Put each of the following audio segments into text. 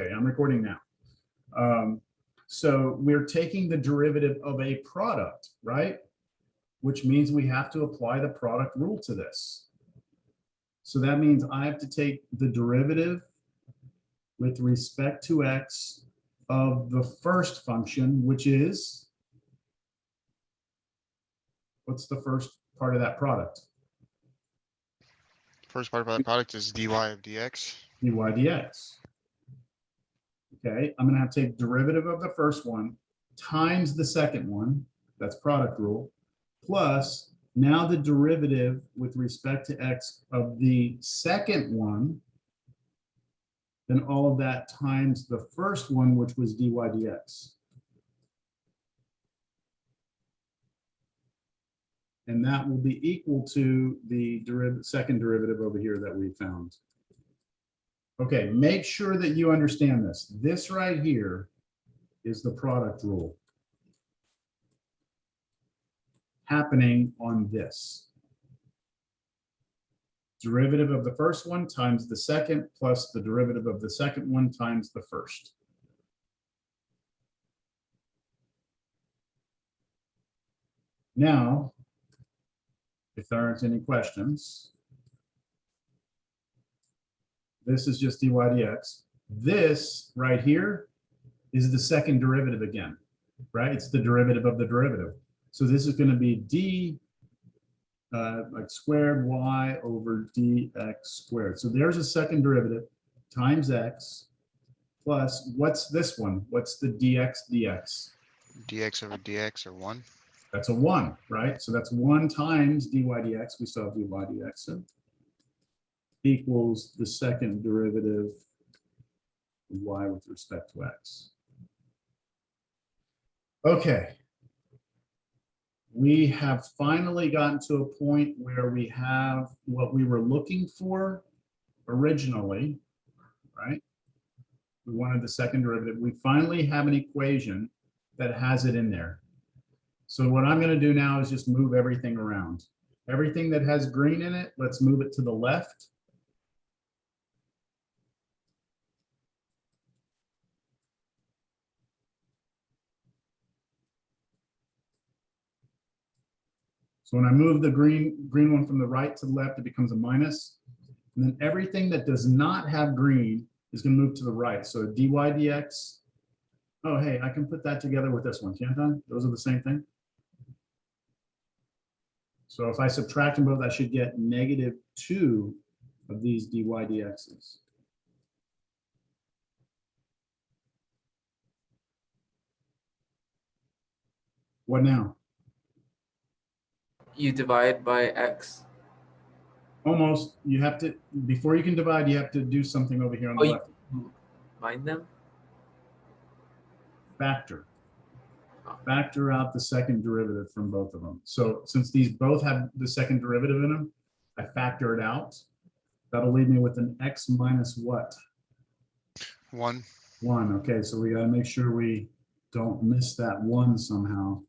Okay, I'm recording now. So we're taking the derivative of a product, right? Which means we have to apply the product rule to this. So that means I have to take the derivative with respect to x of the first function, which is, what's the first part of that product? First part of that product is dy of dx. dy dx. Okay, I'm going to have to take derivative of the first one times the second one, that's product rule, plus now the derivative with respect to x of the second one, then all of that times the first one, which was dy dx. And that will be equal to the second derivative over here that we found. Okay, make sure that you understand this. This right here is the product rule happening on this. Derivative of the first one times the second plus the derivative of the second one times the first. Now, if there aren't any questions, this is just dy dx. This right here is the second derivative again, right? It's the derivative of the derivative. So this is going to be d like squared y over dx squared. So there's a second derivative times x plus, what's this one? What's the dx dx? Dx over dx, or 1. That's a 1, right? So that's 1 times dy dx. We still have dy dx. So equals the second derivative of y with respect to x. Okay. We have finally gotten to a point where we have what we were looking for originally, right? We wanted the second derivative. We finally have an equation that has it in there. So what I'm going to do now is just move everything around. Everything that has green in it, let's move it to the left. So when I move the green one from the right to the left, it becomes a minus. And then everything that does not have green is going to move to the right. So dy dx. Oh, hey, I can put that together with this one, can't I? Those are the same thing. So if I subtract them both, I should get -2 of these dy dx's. What now? You divide by x. Almost. You have to, before you can divide, you have to do something over here on the left. Mind them? Factor. Factor out the second derivative from both of them. So since these both have the second derivative in them, I factor it out. That'll leave me with an x minus what? 1. 1. Okay, so we got to make sure we don't miss that 1 somehow,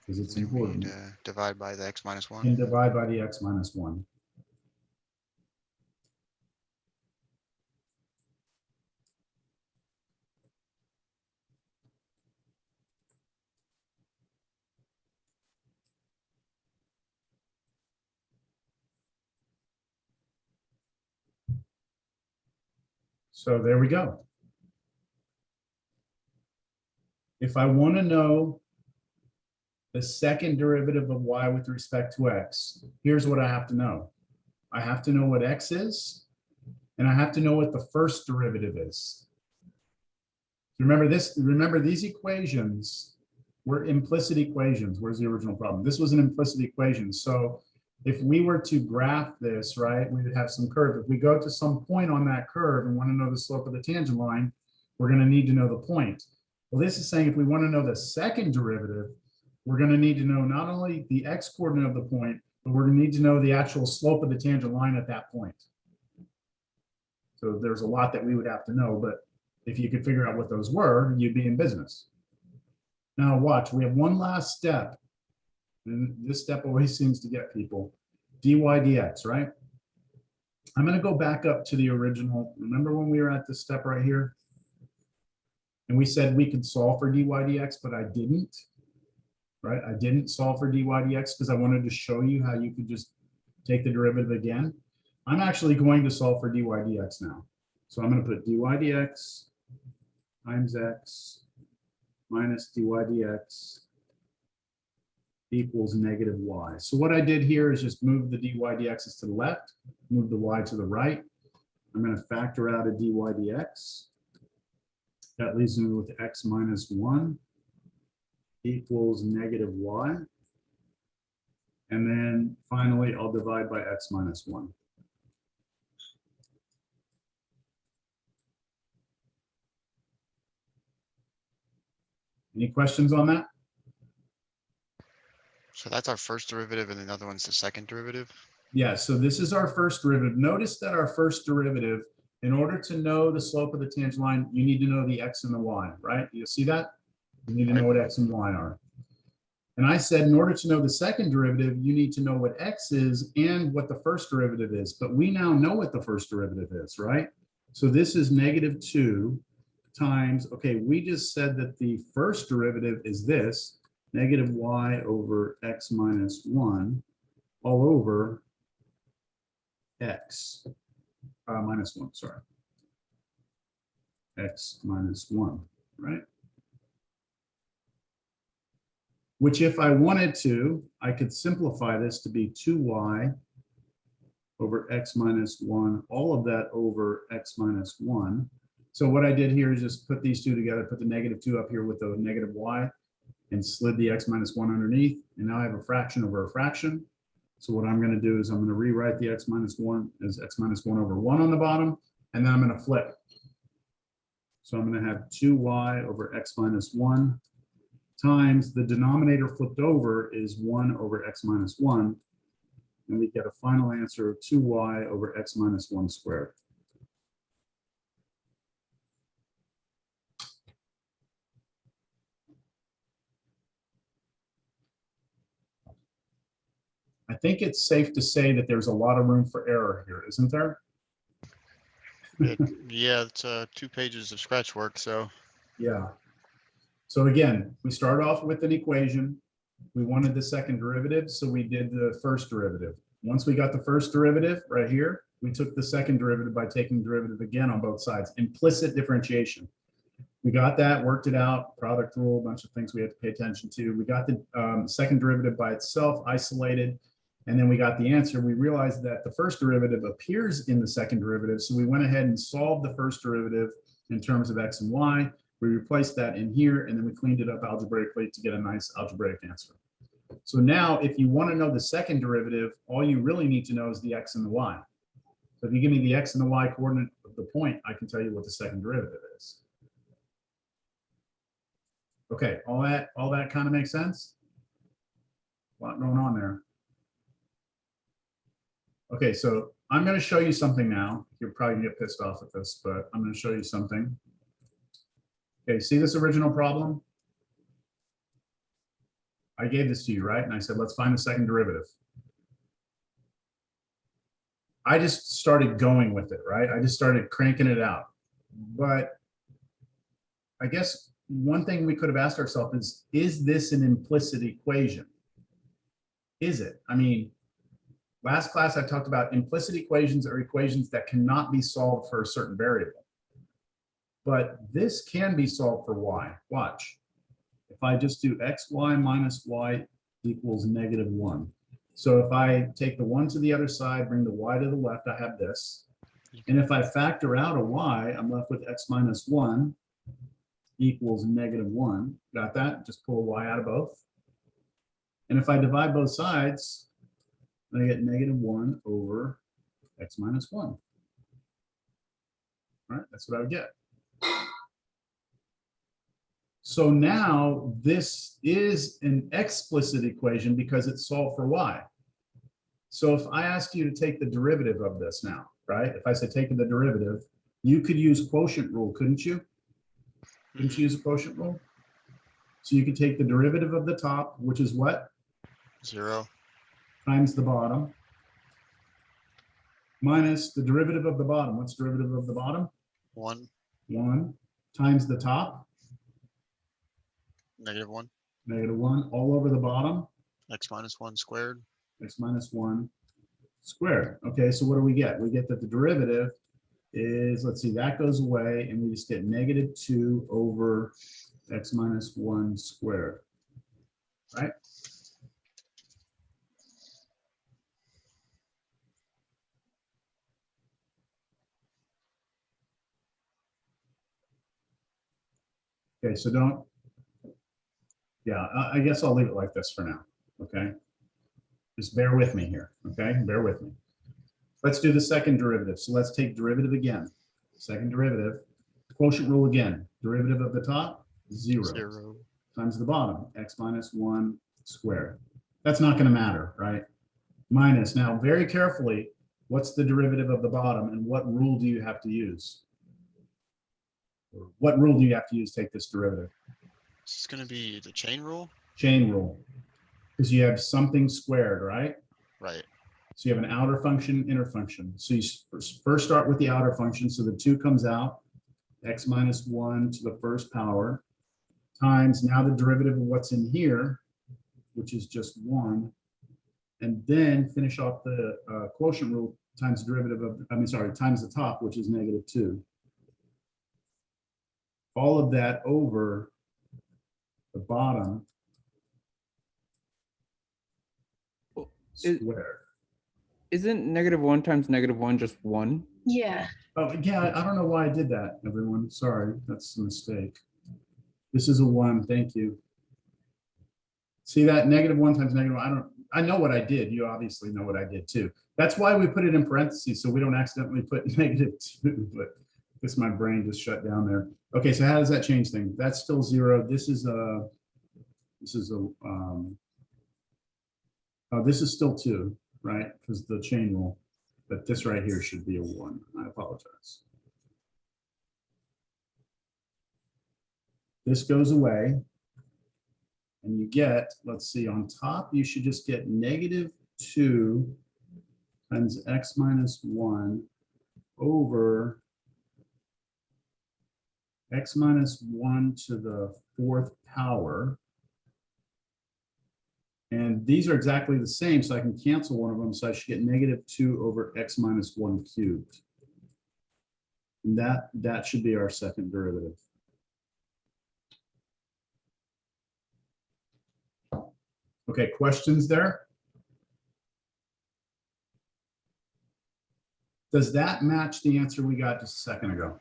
because it's We important. need to divide by the x minus 1. And divide by the x minus 1. So there we go. If I want to know the second derivative of y with respect to x, here's what I have to know. I have to know what x is, and I have to know what the first derivative is. Remember this, remember these equations were implicit equations. Where's the original problem? This was an implicit equation. So if we were to graph this, right, we would have some curve. If we go to some point on that curve and want to know the slope of the tangent line, we're going to need to know the point. Well, this is saying if we want to know the second derivative, we're going to need to know not only the x coordinate of the point, but we're going to need to know the actual slope of the tangent line at that point. So there's a lot that we would have to know, but if you could figure out what those were, you'd be in business. Now watch, we have one last step. And this step always seems to get people. dy dx, right? I'm going to go back up to the original. Remember when we were at this step right here? And we said we could solve for dy dx, but I didn't. Right? I didn't solve for dy dx because I wanted to show you how you could just take the derivative again. I'm actually going to solve for dy dx now. So I'm going to put dy dx times x minus dy dx equals negative y. So what I did here is just move the dy dx's to the left, move the y to the right. I'm going to factor out a dy dx. That leaves me with x minus 1 equals negative y. And then finally, I'll divide by x minus 1. Any questions on that? So that's our first derivative and the other one's the second derivative. Yeah, so this is our first derivative. Notice that our first derivative, in order to know the slope of the tangent line, you need to know the x and the y, right? You see that? You need to know what x and y are. And I said, in order to know the second derivative, you need to know what x is and what the first derivative is. But we now know what the first derivative is, right? So this is negative 2 times, okay, we just said that the first derivative is this, negative y over x minus 1 all over x minus 1, sorry. X minus 1, right? Which if I wanted to, I could simplify this to be 2y over x minus 1, all of that over x minus 1. So what I did here is just put these two together, put the negative 2 up here with the negative y, and slid the x minus 1 underneath. And now I have a fraction over a fraction. So what I'm going to do is I'm going to rewrite the x minus 1 as x minus 1 over 1 on the bottom, and then I'm going to flip. So I'm going to have 2y over x minus 1 times the denominator flipped over is 1 over x minus 1. And we get a final answer of 2y over x minus 1 squared. I think it's safe to say that there's a lot of room for error here, isn't there? Yeah, it's 2 pages of scratch work, so. Yeah. So again, we start off with an equation. We wanted the second derivative, so we did the first derivative. Once we got the first derivative right here, we took the second derivative by taking the derivative again on both sides. Implicit differentiation. We got that, worked it out, product rule, a bunch of things we had to pay attention to. We got the second derivative by itself, isolated, and then we got the answer. We realized that the first derivative appears in the second derivative, so we went ahead and solved the first derivative in terms of x and y. We replaced that in here, and then we cleaned it up algebraically to get a nice algebraic answer. So now, if you want to know the second derivative, all you really need to know is the x and the y. So if you give me the x and the y coordinate of the point, I can tell you what the second derivative is. Okay, all that kind of makes sense? A lot going on there. Okay, so I'm going to show you something now. You're probably going to get pissed off at this, but I'm going to show you something. Okay, see this original problem? I gave this to you, right? And I said, let's find the second derivative. I just started going with it, right? I just started cranking it out. But I guess one thing we could have asked ourselves is this an implicit equation? Is it? I mean, last class I talked about implicit equations are equations that cannot be solved for a certain variable. But this can be solved for y. Watch. If I just do xy minus y equals negative 1. So if I take the 1 to the other side, bring the y to the left, I have this. And if I factor out a y, I'm left with x minus 1 equals negative 1. Got that? Just pull a y out of both. And if I divide both sides, I get negative 1 over x minus 1. All right, that's what I would get. So now this is an explicit equation because it's solved for y. So if I asked you to take the derivative of this now, right? If I said take the derivative, you could use quotient rule, couldn't you? Couldn't you use a quotient rule? So you could take the derivative of the top, which is what? 0. Times the bottom, minus the derivative of the bottom. What's the derivative of the bottom? 1. 1 times the top. -1, -1, all over the bottom, x minus 1 squared. x minus 1 squared. Okay, so what do we get? We get that the derivative is, let's see, that goes away, and we just get -2 over x minus 1 squared, right? Okay, so don't, yeah, I guess I'll leave it like this for now, okay? Just bear with me here, okay? Bear with me. Let's do the second derivative. So let's take derivative again. Second derivative, quotient rule again. Derivative of the top, 0, 0. times the bottom, x minus 1 squared. That's not going to matter, right? Minus. Now, very carefully, what's the derivative of the bottom, and what rule do you have to use? Or what rule do you have to use to take this derivative? This is going to be the chain rule. Chain rule. Because you have something squared, right? Right. So you have an outer function, inner function. So you first start with the outer function. So the 2 comes out, x minus 1 to the first power, times now the derivative of what's in here, which is just 1. And then finish off the quotient rule times derivative of, times the top, which is -2. All of that over the bottom squared. Isn't -1 times -1 just 1? Yeah. Oh, yeah, I don't know why I did that, everyone. Sorry, that's a mistake. This is a 1, thank you. See that -1 times -1, I know what I did. You obviously know what I did too. That's why we put it in parentheses, so we don't accidentally put -2, but this, my brain just shut down there. Okay, so how does that change things? That's still 0. This is a, oh, this is still 2, right? Because the chain rule, but this right here should be a 1. I apologize. This goes away. And you get, let's see, on top, you should just get -2 times x minus 1 over x minus 1 to the 4th power. And these are exactly the same, so I can cancel one of them. So I should get -2 over x minus 1 cubed. And that should be our second derivative. Okay, questions there? Does that match the answer we got just a second ago?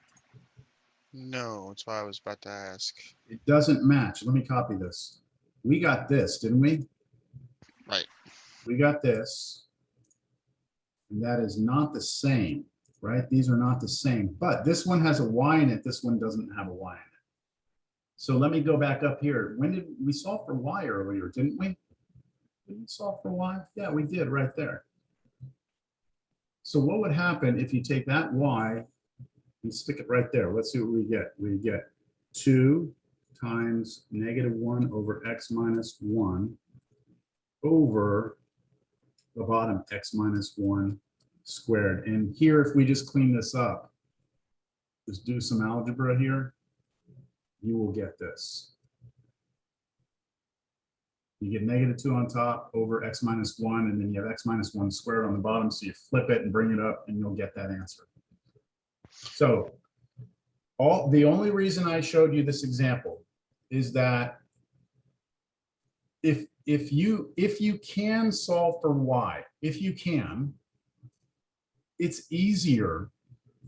No, that's why I was about to ask. It doesn't match. Let me copy this. We got this, didn't we? Right. We got this. And that is not the same, right? These are not the same, but this one has a y in it. This one doesn't have a y in it. So let me go back up here. When did we solve for y earlier, didn't we? Did we solve for y? Yeah, we did right there. So what would happen if you take that y and stick it right there? Let's see what we get. We get 2 times -1 over x minus 1 over the bottom x minus 1 squared. And here, if we just clean this up, just do some algebra here, you will get this. You get -2 on top over x minus 1, and then you have x minus 1 squared on the bottom. So you flip it and bring it up, and you'll get that answer. So the only reason I showed you this example is that if you can solve for y, if you can, it's easier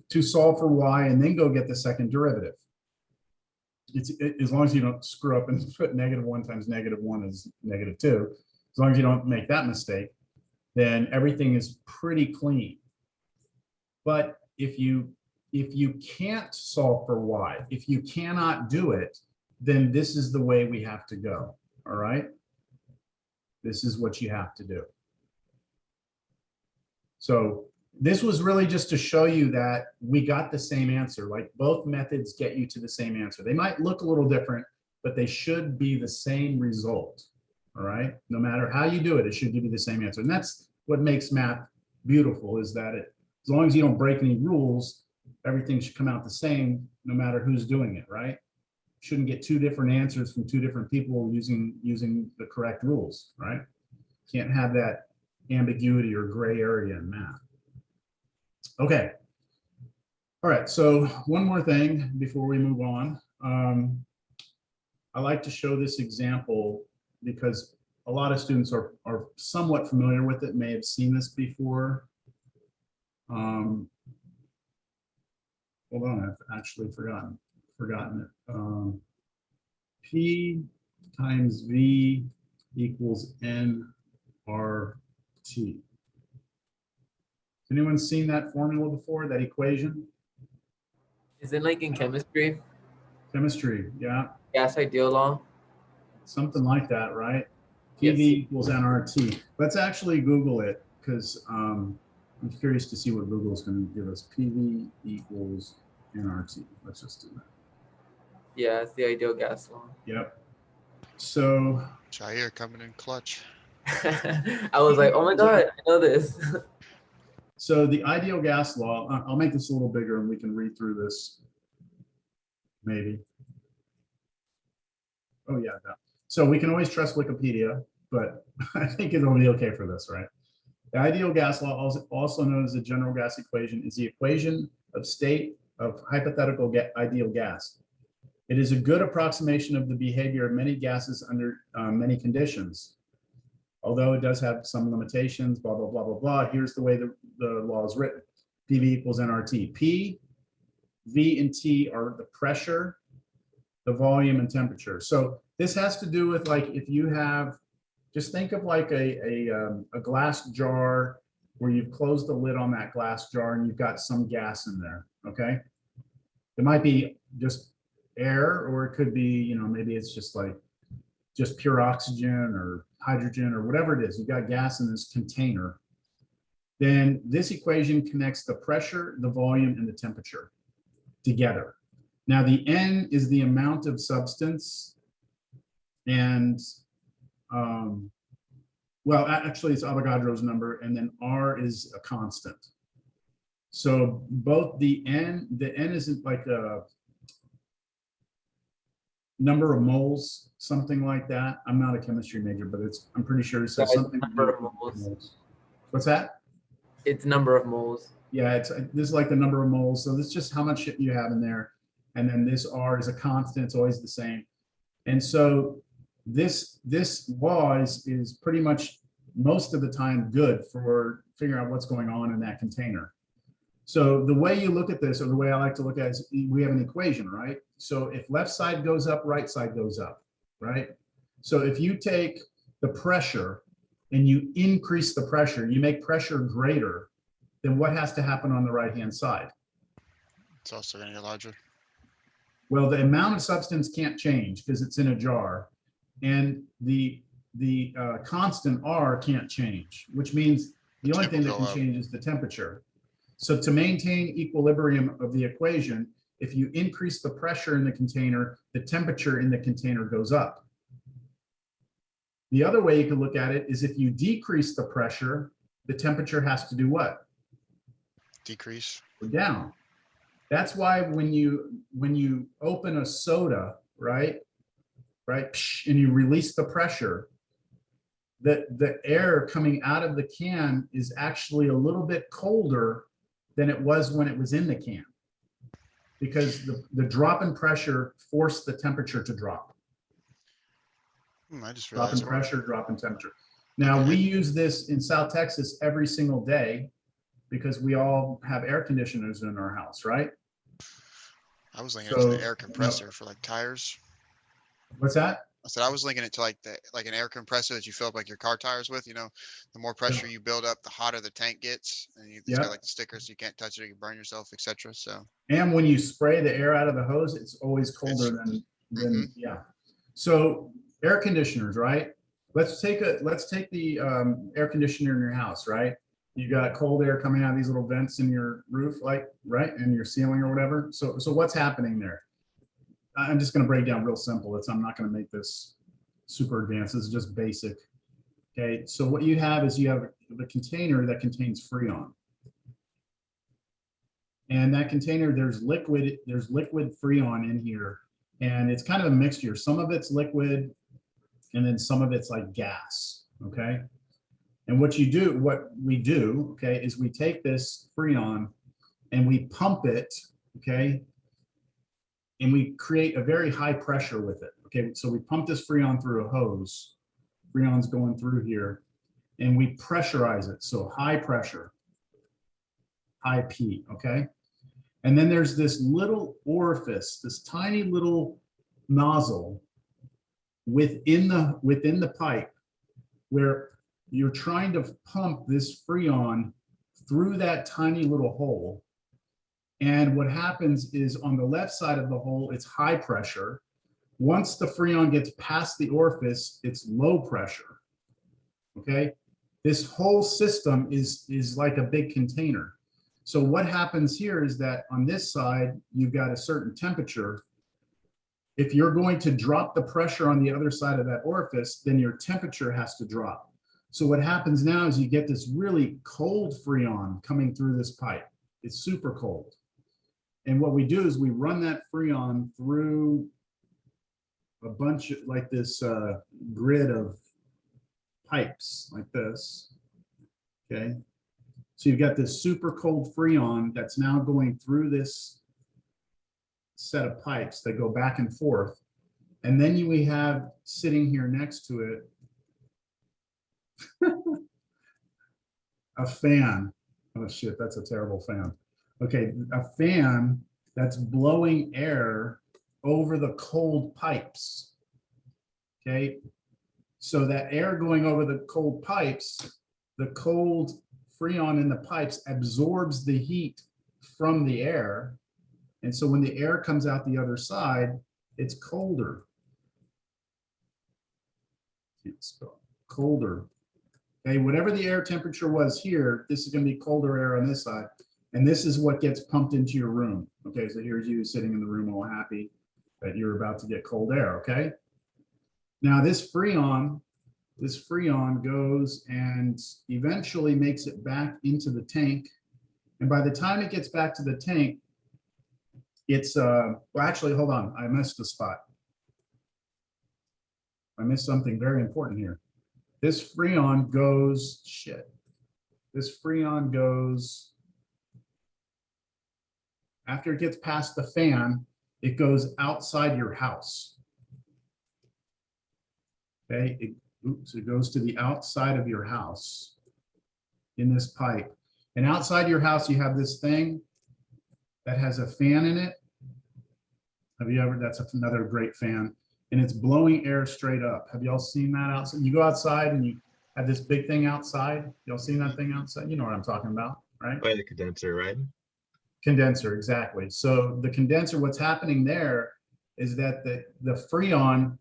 to solve for y and then go get the second derivative. As long as you don't screw up and put -1 times -1 is -2, as long as you don't make that mistake, then everything is pretty clean. But if you can't solve for y, if you cannot do it, then this is the way we have to go. All right. This is what you have to do. So this was really just to show you that we got the same answer. Like, both methods get you to the same answer. They might look a little different, but they should be the same result. All right. No matter how you do it, it should give you the same answer. And that's what makes math beautiful, is that as long as you don't break any rules, everything should come out the same no matter who's doing it, right? shouldn't get two different answers from two different people using the correct rules, right? Can't have that ambiguity or gray area in math. Okay. All right, so one more thing before we move on. I like to show this example because a lot of students are somewhat familiar with it, may have seen this before. Hold on, I've actually forgotten it. P times V equals nRT. Anyone seen that formula before, that equation? Is it like in chemistry? Chemistry, yeah, Gas ideal law? something like that, right? Yes. PV equals nRT. Let's actually Google it because I'm curious to see what Google is going to give us. PV equals nRT. Let's just do that. Yeah, it's the ideal gas law. Yep. So Jair coming in clutch. I was like, oh my God, I know this. So the ideal gas law, I'll make this a little bigger and we can read through this. Maybe. Oh yeah. No. So we can always trust Wikipedia, but I think it'll be okay for this, right? The ideal gas law, also known as the general gas equation, is the equation of state of hypothetical ideal gas. It is a good approximation of the behavior of many gases under many conditions. Although it does have some limitations, blah, blah, blah, blah, blah. Here's the way the law is written. PV equals nRT. P, V, and T are the pressure, the volume, and temperature. So this has to do with, like, if you have, just think of like a glass jar where you've closed the lid on that glass jar and you've got some gas in there, okay? It might be just air, or it could be, you know, maybe it's just like just pure oxygen or hydrogen or whatever it is. You've got gas in this container. Then this equation connects the pressure, the volume, and the temperature together. Now the N is the amount of substance, and well, actually it's Avogadro's number, and then R is a constant. So both the N isn't like a number of moles, something like that. I'm not a chemistry major, but I'm pretty sure it says Yeah, something. number of moles. What's that? It's number of moles. Yeah, this is like the number of moles. So this is just how much you have in there. And then this R is a constant, it's always the same. And so this law is pretty much most of the time good for figuring out what's going on in that container. So the way you look at this, or the way I like to look at it, is we have an equation, right? So if left side goes up, right side goes up, right? So if you take the pressure and you increase the pressure, you make pressure greater, then what has to happen on the right-hand side? It's also going to get larger. Well, the amount of substance can't change because it's in a jar, and the constant R can't change, which means the only thing that can change is the temperature. So to maintain equilibrium of the equation, if you increase the pressure in the container, the temperature in the container goes up. The other way you can look at it is if you decrease the pressure, the temperature has to do what? Decrease. Go down. That's why when you open a soda, right, and you release the pressure, the air coming out of the can is actually a little bit colder than it was when it was in the can, because the drop in pressure forced the temperature to drop. I just Drop in realized. pressure, drop in temperature. Now we use this in South Texas every single day because we all have air conditioners in our house, right? I was linking it to the So, air compressor for like tires. What's that? I said I was linking it to like an air compressor that you fill up like your car tires with. You know, the more pressure you build up, the hotter the tank gets, and it's Yeah. got like the stickers, so you can't touch it, you can burn yourself, etc. So And when you spray the air out of the hose, it's always colder than yeah. So air conditioners, right? Let's take the air conditioner in your house, right? You got cold air coming out of these little vents in your roof, like, right, in your ceiling or whatever. So what's happening there? I'm just going to break down real simple. I'm not going to make this super advanced. This is just basic. Okay, so what you have is you have the container that contains Freon. And that container, there's liquid Freon in here And it's kind of a mixture. Some of it's liquid and then some of it's like gas, okay? And what we do, okay, is we take this Freon and we pump it, okay? And we create a very high pressure with it, okay? So we pump this Freon through a hose. Freon's going through here and we pressurize it. So high pressure, high P, okay? And then there's this little orifice, this tiny little nozzle within the pipe where you're trying to pump this Freon through that tiny little hole. And what happens is on the left side of the hole, it's high pressure. Once the Freon gets past the orifice, it's low pressure, okay? This whole system is like a big container. So what happens here is that on this side, you've got a certain temperature. If you're going to drop the pressure on the other side of that orifice, then your temperature has to drop. So what happens now is you get this really cold Freon coming through this pipe. It's super cold. And what we do is we run that Freon through a bunch of like this grid of pipes like this, okay? So you've got this super cold Freon that's now going through this set of pipes that go back and forth. And then we have sitting here next to it, a fan. Oh shit, that's a terrible fan. Okay, a fan that's blowing air over the cold pipes. Okay, so that air going over the cold pipes, the cold Freon in the pipes absorbs the heat from the air. And so when the air comes out the other side, it's colder. Can't spell. Colder. Okay, whatever the air temperature was here, this is going to be colder air on this side. And this is what gets pumped into your room. Okay, so here's you sitting in the room all happy that you're about to get cold air, okay? Now this Freon goes and eventually makes it back into the tank. And by the time it gets back to the tank, it's, well, actually, hold on, I missed a spot. I missed something very important here. This Freon goes, this Freon goes, after it gets past the fan, it goes outside your house. Okay, it goes to the outside of your house in this pipe. And outside your house, you have this thing that has a fan in it. Have you ever, that's another great fan. And it's blowing air straight up. Have y'all seen that outside? You go outside and you have this big thing outside. Y'all seen that thing outside? You know what I'm talking about, right? By the condenser, right? Condenser, exactly. So the condenser, what's happening there is that the Freon,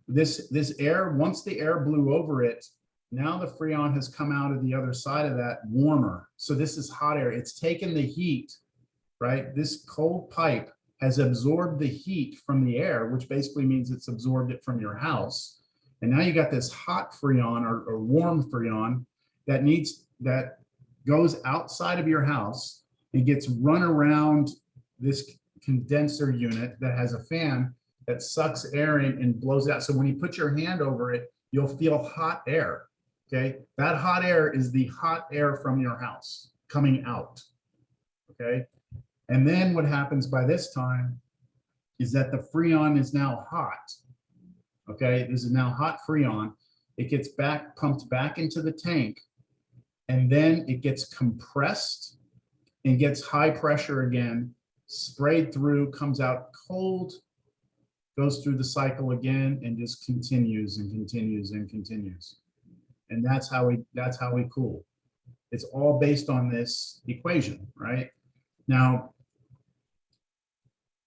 this air, once the air blew over it, now the Freon has come out of the other side of that warmer. So this is hot air. It's taken the heat, right? This cold pipe has absorbed the heat from the air, which basically means it's absorbed it from your house. And now you got this hot Freon or warm Freon that goes outside of your house. It gets run around this condenser unit that has a fan that sucks air in and blows out. So when you put your hand over it, you'll feel hot air, okay? That hot air is the hot air from your house coming out, okay? And then what happens by this time is that the Freon is now hot, okay? This is now hot Freon. It gets pumped back into the tank, and then it gets compressed and gets high pressure again, sprayed through, comes out cold, goes through the cycle again, and just continues and continues and continues. And that's how we cool. It's all based on this equation, right? Now,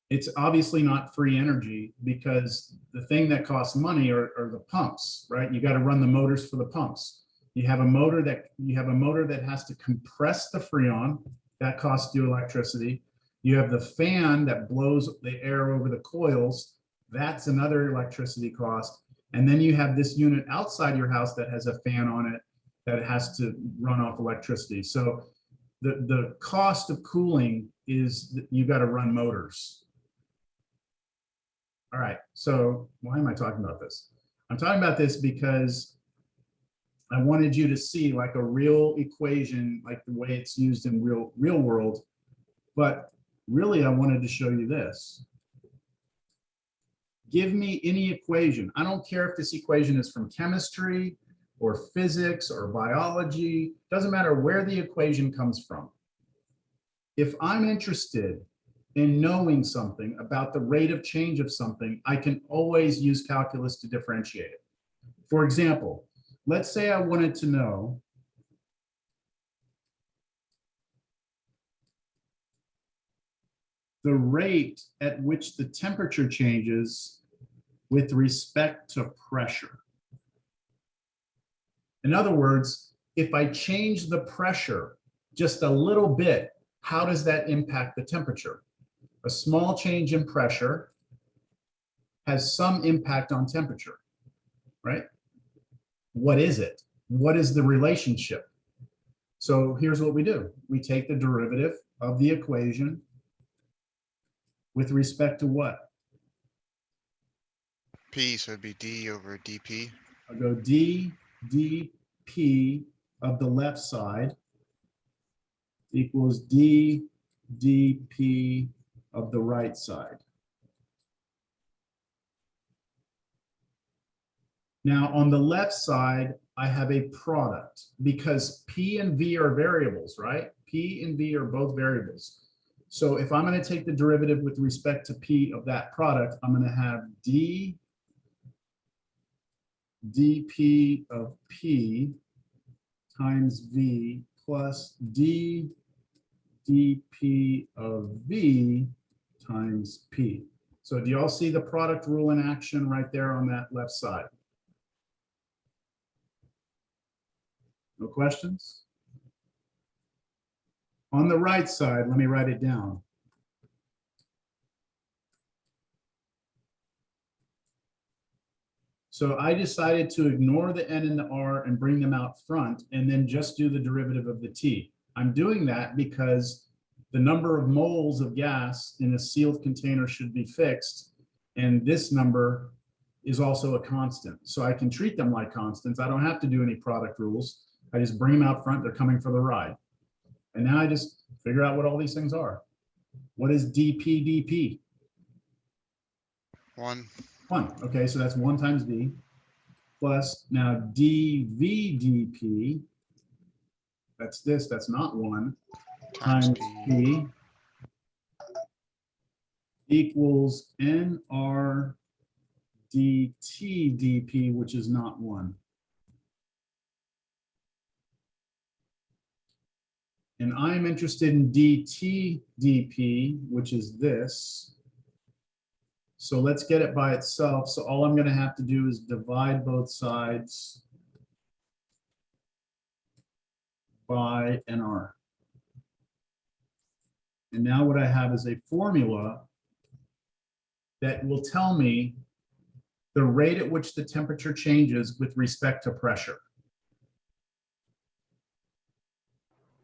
it's obviously not free energy because the thing that costs money are the pumps, right? You got to run the motors for the pumps. You have a motor that has to compress the Freon. That costs you electricity. You have the fan that blows the air over the coils. That's another electricity cost. And then you have this unit outside your house that has a fan on it that has to run off electricity. So the cost of cooling is that you got to run motors. All right, so why am I talking about this? I'm talking about this because I wanted you to see like a real equation, like the way it's used in real world. But really, I wanted to show you this. Give me any equation. I don't care if this equation is from chemistry or physics or biology. Doesn't matter where the equation comes from. If I'm interested in knowing something about the rate of change of something, I can always use calculus to differentiate it. For example, let's say I wanted to know the rate at which the temperature changes with respect to pressure. In other words, if I change the pressure just a little bit, how does that impact the temperature? A small change in pressure has some impact on temperature, right? What is it? What is the relationship? So here's what we do. We take the derivative of the equation with respect to what? P, so it'd be D over dP. I'll go d dp of the left side equals d dp of the right side. Now on the left side, I have a product because P and V are variables, right? P and V are both variables. So if I'm going to take the derivative with respect to P of that product, I'm going to have d dP of P times V plus d dP of V times P. So do y'all see the product rule in action right there on that left side? No questions? On the right side, let me write it down. So I decided to ignore the N and the R and bring them out front and then just do the derivative of the T. I'm doing that because the number of moles of gas in a sealed container should be fixed. And this number is also a constant. So I can treat them like constants. I don't have to do any product rules. I just bring them out front. They're coming for the ride. And now I just figure out what all these things are. What is dP? 1. 1. Okay, so that's 1 times V plus now dV/dP. That's this, that's not 1 Times times P. P equals NR dT/dP, which is not 1. And I'm interested in dT/dP, which is this. So let's get it by itself. So all I'm going to have to do is divide both sides by NR. And now what I have is a formula that will tell me the rate at which the temperature changes with respect to pressure.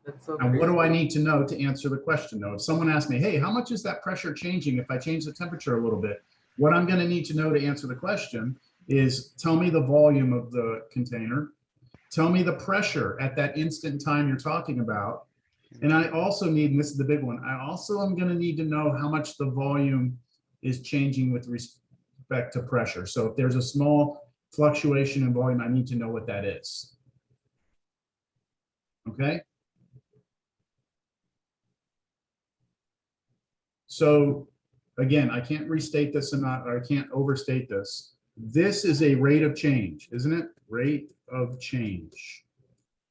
That's so Now, what do crazy. I need to know to answer the question, though? If someone asks me, hey, how much is that pressure changing if I change the temperature a little bit? What I'm going to need to know to answer the question is tell me the volume of the container. Tell me the pressure at that instant in time you're talking about. And I also need, and this is the big one, I also am going to need to know how much the volume is changing with respect to pressure. So if there's a small fluctuation in volume, I need to know what that is. Okay? So again, I can't restate this or I can't overstate this. This is a rate of change, isn't it? Rate of change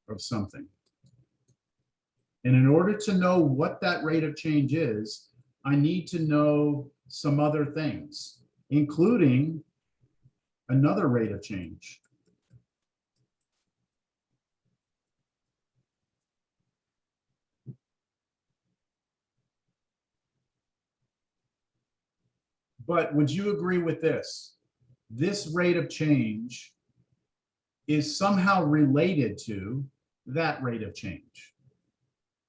of something. And in order to know what that rate of change is, I need to know some other things, including another rate of change. But would you agree with this? This rate of change is somehow related to that rate of change.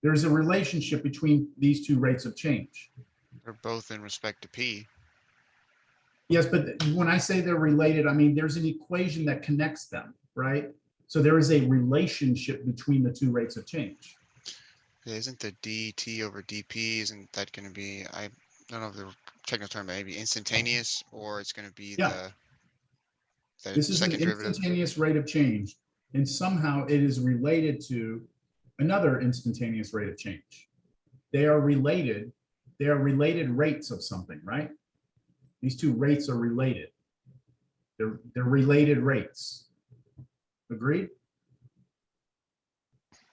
There's a relationship between these two rates of change. They're both in respect to P. Yes, but when I say they're related, I mean, there's an equation that connects them, right? So there is a relationship between the two rates of change. Yeah, isn't the dt over dp, isn't that gonna be, I don't know if the technical term, maybe instantaneous, or it's gonna be Yeah. the This is an second derivative? instantaneous rate of change, and somehow it is related to another instantaneous rate of change. They are related. They are related rates of something, right? These two rates are related. They're related rates. Agreed?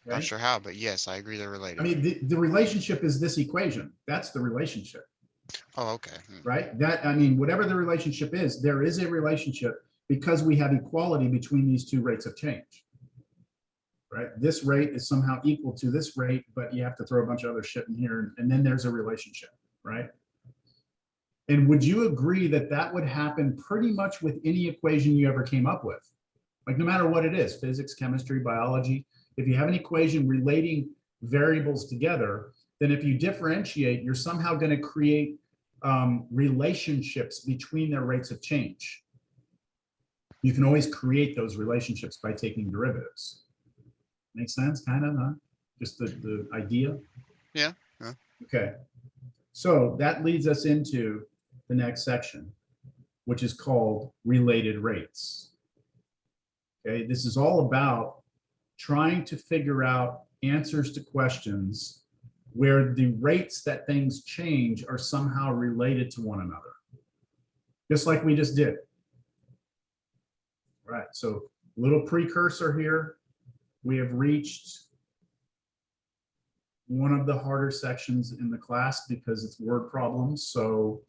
Not Okay. sure how, but yes, I agree they're I related. mean, the relationship is this equation. That's the relationship, Oh, okay. right? That, I mean, whatever the relationship is, there is a relationship because we have equality between these two rates of change. Right? This rate is somehow equal to this rate, but you have to throw a bunch of other shit in here, and then there's a relationship, right? And would you agree that that would happen pretty much with any equation you ever came up with? Like no matter what it is, physics, chemistry, biology, if you have an equation relating variables together, then if you differentiate, you're somehow going to create relationships between their rates of change. You can always create those relationships by taking derivatives. Make sense, kind of, huh? Just the idea? Yeah, yeah. Okay. So that leads us into the next section, which is called related rates. Okay, this is all about trying to figure out answers to questions where the rates that things change are somehow related to one another. Just like we just did. All right, so little precursor here. We have reached one of the harder sections in the class because it's word problems. So,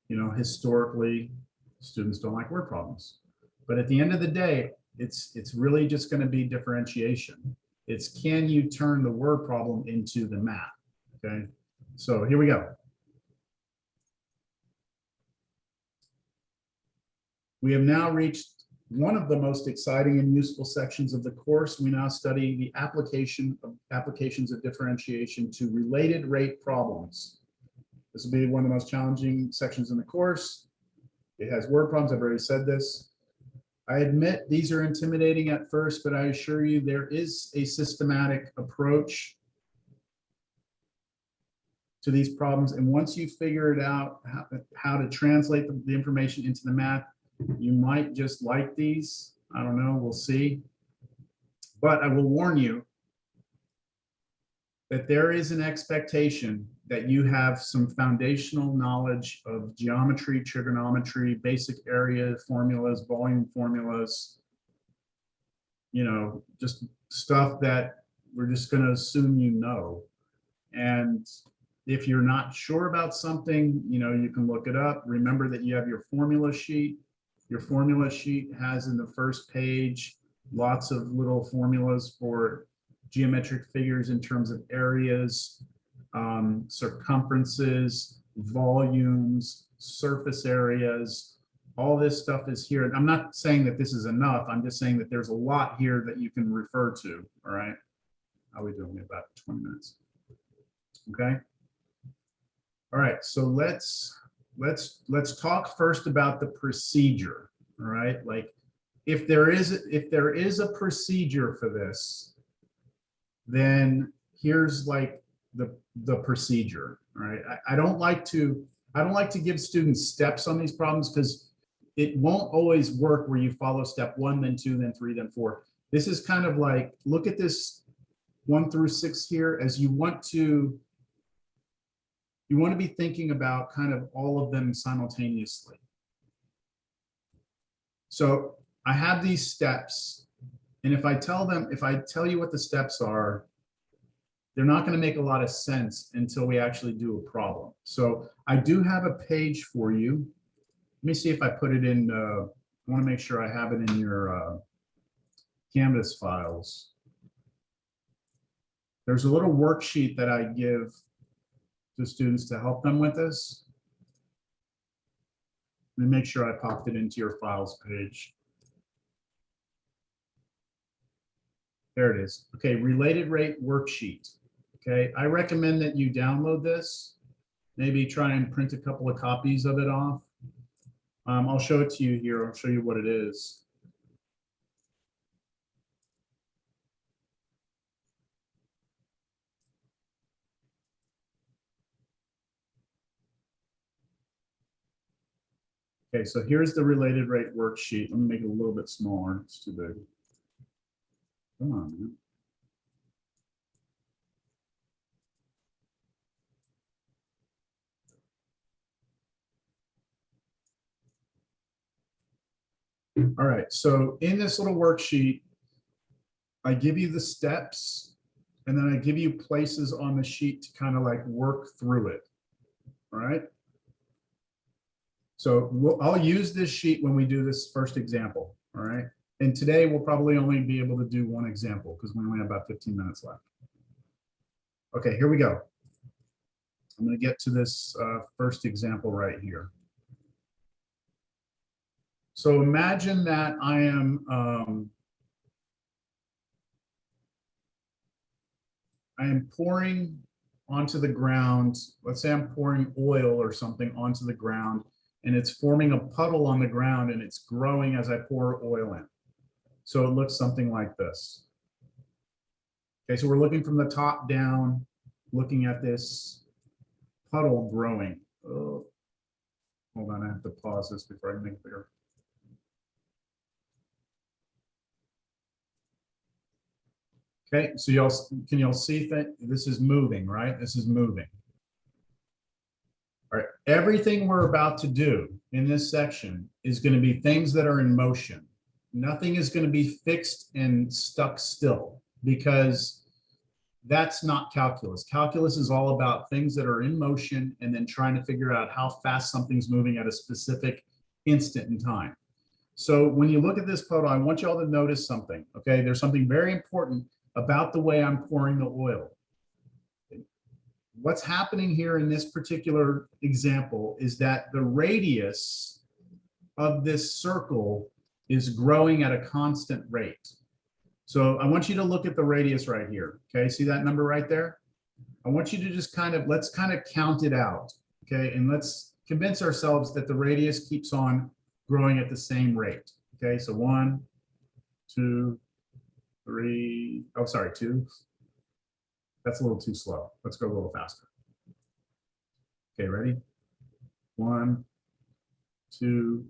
you know, historically, students don't like word problems. But at the end of the day, it's really just going to be differentiation. It's can you turn the word problem into the math? Okay, so here we go. We have now reached one of the most exciting and useful sections of the course. We now study the applications of differentiation to related rate problems. This will be one of the most challenging sections in the course. It has word problems. I've already said this. I admit these are intimidating at first, but I assure you there is a systematic approach to these problems. And once you figure it out, how to translate the information into the math, you might just like these. I don't know, we'll see. But I will warn you that there is an expectation that you have some foundational knowledge of geometry, trigonometry, basic area formulas, volume formulas, you know, just stuff that we're just going to assume you know. And if you're not sure about something, you know, you can look it up. Remember that you have your formula sheet. Your formula sheet has in the first page lots of little formulas for geometric figures in terms of areas, circumferences, volumes, surface areas. All this stuff is here. I'm not saying that this is enough. I'm just saying that there's a lot here that you can refer to. All right. How are we doing? About 20 minutes. Okay. All right. So let's talk first about the procedure. All right. Like if there is a procedure for this, then here's like the procedure. All right. I don't like to give students steps on these problems because it won't always work where you follow step 1, then 2, then 3, then 4. This is kind of like, look at this 1 through 6 here as you want to be thinking about kind of all of them simultaneously. So I have these steps, and if I tell you what the steps are, they're not going to make a lot of sense until we actually do a problem. So I do have a page for you. Let me see if I put it in, I want to make sure I have it in your Canvas files. There's a little worksheet that I give to students to help them with this. Let me make sure I popped it into your files page. There it is. Okay, related rate worksheet. Okay, I recommend that you download this. Maybe try and print a couple of copies of it off. I'll show it to you here. I'll show you what it is. Okay, so here's the related rate worksheet. Let me make it a little bit smaller. It's too big. Come on, man. All right, so in this little worksheet, I give you the steps and then I give you places on the sheet to kind of like work through it. All right. So I'll use this sheet when we do this first example. All right. And today we'll probably only be able to do one example because we only have about 15 minutes left. Okay, here we go. I'm going to get to this first example right here. So imagine that I am pouring onto the ground. Let's say I'm pouring oil or something onto the ground, and it's forming a puddle on the ground and it's growing as I pour oil in. So it looks something like this. Okay, so we're looking from the top down, looking at this puddle growing. Oh, hold on, I have to pause this before I make it bigger. Okay, so can y'all see that this is moving, right? This is moving. All right, everything we're about to do in this section is going to be things that are in motion. Nothing is going to be fixed and stuck still because that's not calculus. Calculus is all about things that are in motion and then trying to figure out how fast something's moving at a specific instant in time. So when you look at this photo, I want you all to notice something, okay? There's something very important about the way I'm pouring the oil. What's happening here in this particular example is that the radius of this circle is growing at a constant rate. So I want you to look at the radius right here. Okay, see that number right there? I want you to just let's kind of count it out. Okay, and let's convince ourselves that the radius keeps on growing at the same rate. Okay, so 1, 2, 3, oh, sorry, 2. That's a little too slow. Let's go a little faster. Okay, ready? 1, 2,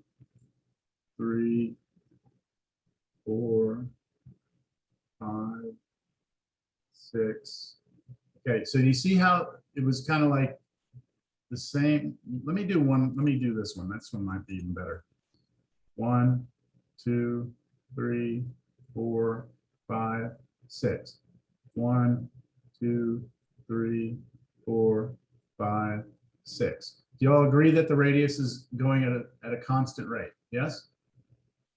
3, 4, 5, 6. Okay, so you see how it was kind of like the same. Let me do this one. This one might be even better. 1, 2, 3, 4, 5, 6. 1, 2, 3, 4, 5, 6. Do you all agree that the radius is going at a constant rate? Yes?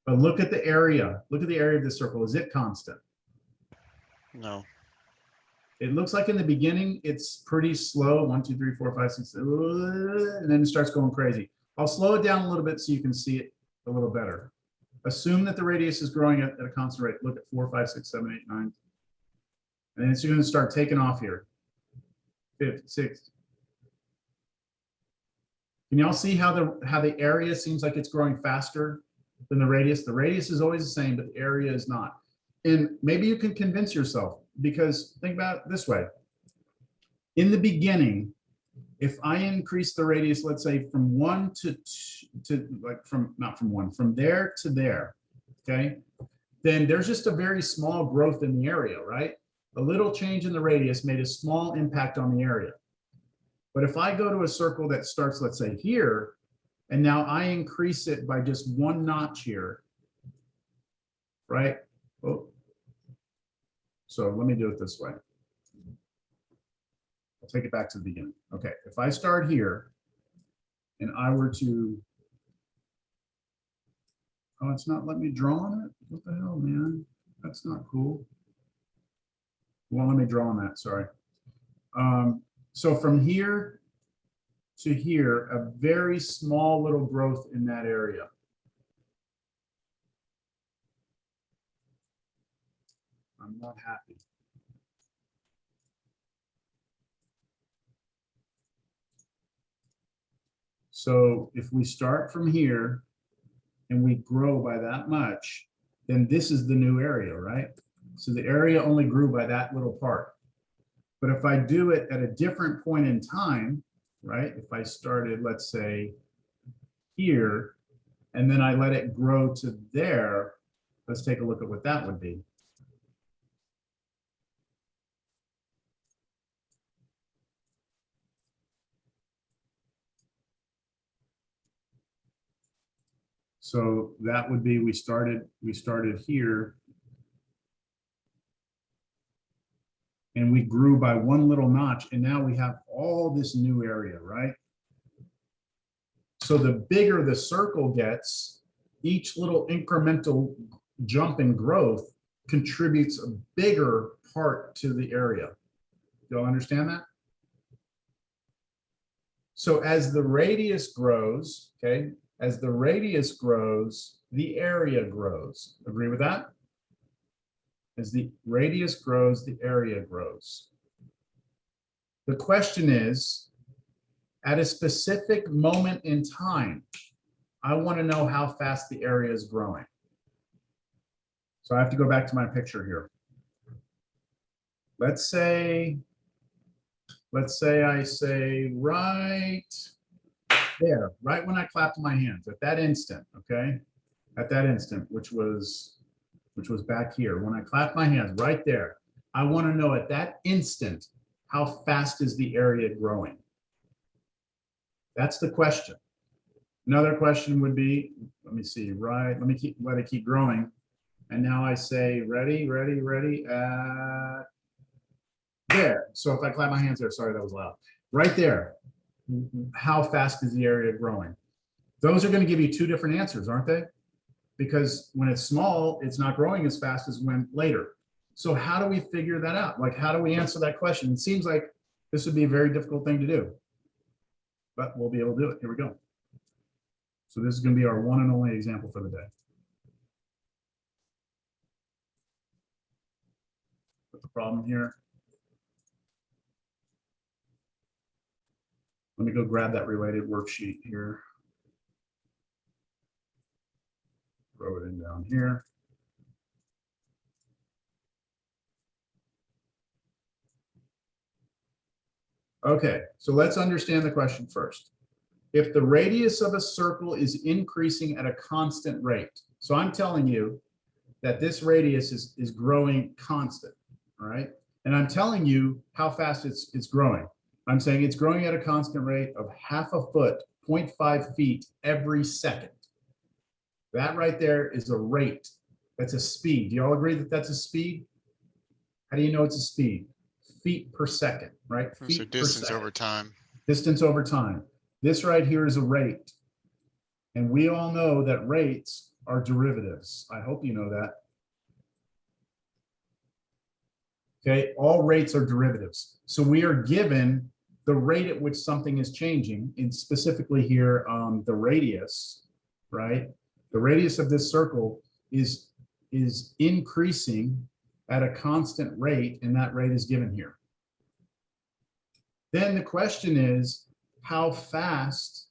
But look at the area. Look at the area of the circle. Is it constant? No. It looks like in the beginning, it's pretty slow. 1, 2, 3, 4, 5, 6, and then it starts going crazy. I'll slow it down a little bit so you can see it a little better. Assume that the radius is growing at a constant rate. Look at 4, 5, 6, 7, 8, 9. And it's going to start taking off here. 5, 6. Can y'all see how the area seems like it's growing faster than the radius? The radius is always the same, but the area is not. And maybe you can convince yourself, because think about it this way. In the beginning, if I increase the radius, let's say from 1 from there to there, okay, then there's just a very small growth in the area, right? A little change in the radius made a small impact on the area. But if I go to a circle that starts, let's say here, and now I increase it by just 1 notch here, right? Oh. So let me do it this way. I'll take it back to the beginning. Okay, if I start here and I were to, oh, it's not letting me draw on it? What the hell, man? That's not cool. Well, let me draw on that, sorry. So from here to here, a very small little growth in that area. I'm not happy. So if we start from here and we grow by that much, then this is the new area, right? So the area only grew by that little part. But if I do it at a different point in time, right? If I started, let's say, here, and then I let it grow to there, let's take a look at what that would be. So that would be, we started here. And we grew by one little notch, and now we have all this new area, right? So the bigger the circle gets, each little incremental jump in growth contributes a bigger part to the area. Do you all understand that? So as the radius grows, okay, as the radius grows, the area grows. Agree with that? As the radius grows, the area grows. The question is, at a specific moment in time, I want to know how fast the area is growing. So I have to go back to my picture here. Let's say I say right there, right when I clapped my hands, at that instant, okay? At that instant, which was back here. When I clap my hands right there, I want to know at that instant, how fast is the area growing? That's the question. Another question would be, let me see, right, let it keep growing. And now I say, ready, there. So if I clap my hands there, sorry, that was loud. Right there, how fast is the area growing? Those are going to give you two different answers, aren't they? Because when it's small, it's not growing as fast as when later. So how do we figure that out? Like, how do we answer that question? It seems like this would be a very difficult thing to do, but we'll be able to do it. Here we go. So this is going to be our one and only example for the day. Put the problem here. Let me go grab that related worksheet here. Throw it in down here. Okay, so let's understand the question first. If the radius of a circle is increasing at a constant rate, so I'm telling you that this radius is growing constant, all right? And I'm telling you how fast it's growing. I'm saying it's growing at a constant rate of 0.5 foot, 0.5 feet every second. That right there is a rate. That's a speed. Do you all agree that that's a speed? How do you know it's a speed? Feet per second, right? So Feet per distance second. over time. Distance over time. This right here is a rate. And we all know that rates are derivatives. I hope you know that. Okay, all rates are derivatives. So we are given the rate at which something is changing, and specifically here, the radius, right? The radius of this circle is increasing at a constant rate, and that rate is given here. Then the question is, how fast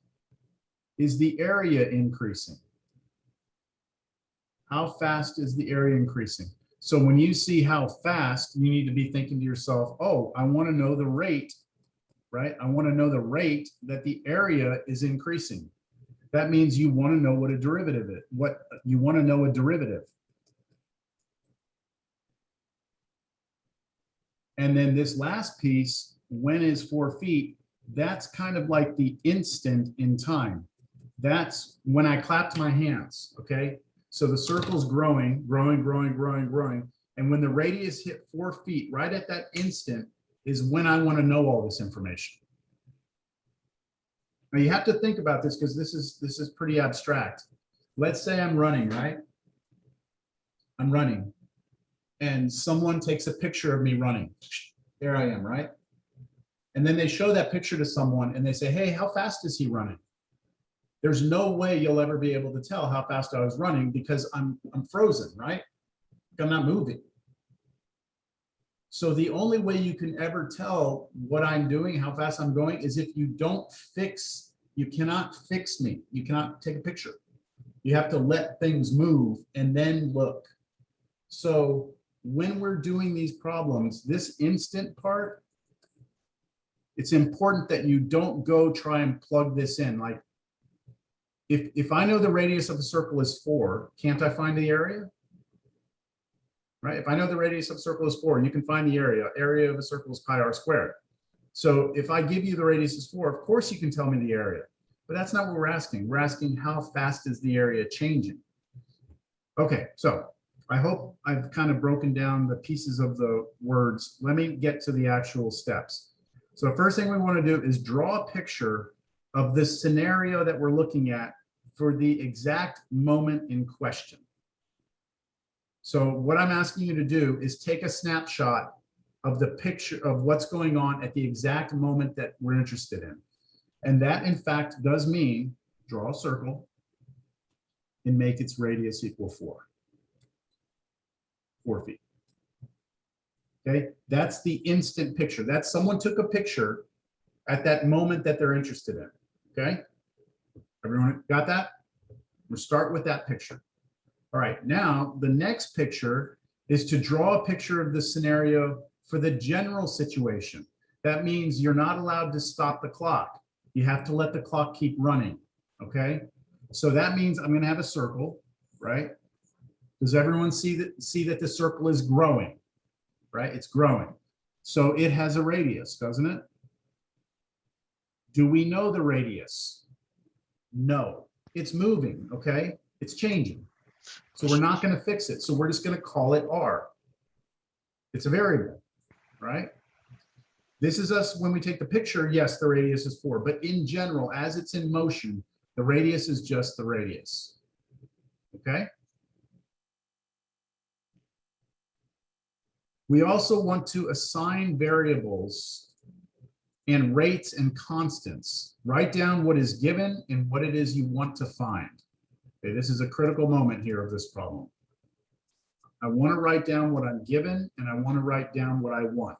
is the area increasing? How fast is the area increasing? So when you see how fast, you need to be thinking to yourself, oh, I want to know the rate, right? I want to know the rate that the area is increasing. That means you want to know what a derivative is. What you want to know a derivative. And then this last piece, when is 4 feet, that's kind of like the instant in time. That's when I clapped my hands, okay? So the circle's growing. And when the radius hit 4 feet, right at that instant is when I want to know all this information. Now you have to think about this because this is pretty abstract. Let's say I'm running, right? I'm running. And someone takes a picture of me running. There I am, right? And then they show that picture to someone and they say, hey, how fast is he running? There's no way you'll ever be able to tell how fast I was running because I'm frozen, right? I'm not moving. So the only way you can ever tell what I'm doing, how fast I'm going, is if you don't fix You cannot fix me. You cannot take a picture. You have to let things move and then look. So when we're doing these problems, this instant part, it's important that you don't go try and plug this in. Like if I know the radius of a circle is 4, can't I find the area? Right? If I know the radius of a circle is 4, you can find the area. Area of a circle is pi r squared. So if I give you the radius is 4, of course you can tell me the area. But that's not what we're asking. We're asking how fast is the area changing? Okay, so I hope I've kind of broken down the pieces of the words. Let me get to the actual steps. So first thing we want to do is draw a picture of the scenario that we're looking at for the exact moment in question. So what I'm asking you to do is take a snapshot of the picture of what's going on at the exact moment that we're interested in. And that in fact does mean draw a circle and make its radius equal 4 feet. Okay, that's the instant picture. That's someone took a picture at that moment that they're interested in. Okay, everyone got that? We'll start with that picture. All right, now the next picture is to draw a picture of the scenario for the general situation. That means you're not allowed to stop the clock. You have to let the clock keep running, okay? So that means I'm gonna have a circle, right? Does everyone see that the circle is growing, right? It's growing. So it has a radius, doesn't it? Do we know the radius? No, it's moving, okay? It's changing. So we're not gonna fix it. So we're just gonna call it R. It's a variable, right? This is us when we take the picture, yes, the radius is 4, but in general, as it's in motion, the radius is just the radius, okay? We also want to assign variables and rates and constants. Write down what is given and what it is you want to find. Okay, this is a critical moment here of this problem. I want to write down what I'm given and I want to write down what I want.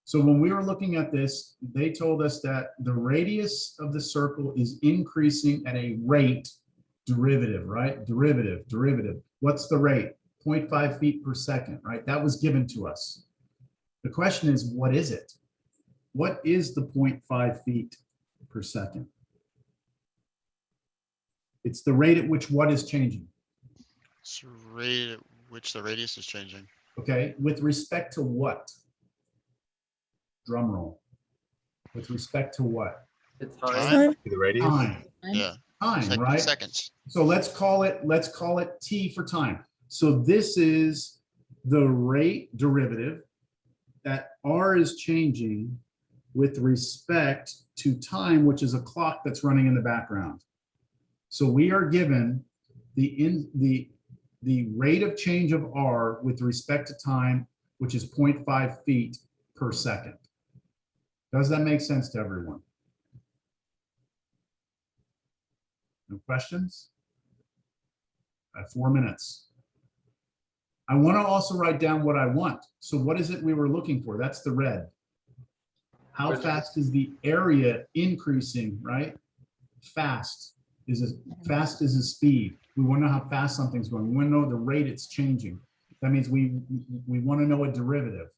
So when we were looking at this, they told us that the radius of the circle is increasing at a rate derivative, right? Derivative. What's the rate? 0.5 feet per second, right? That was given to us. The question is, what is it? What is the 0.5 feet per second? It's the rate at which what is changing. It's the rate at which the radius is changing. Okay, with respect to what? Drum roll. With respect to what? The time. Time? The radius? Time. Yeah. Time, right? Seconds. So let's call it T for time. So this is the rate derivative that R is changing with respect to time, which is a clock that's running in the background. So we are given the rate of change of R with respect to time, which is 0.5 feet per second. Does that make sense to everyone? No questions? I have 4 minutes. I want to also write down what I want. So what is it we were looking for? That's the red. How fast is the area increasing, right? Fast is a speed. We want to know how fast something's going. We want to know the rate it's changing. That means we want to know a derivative.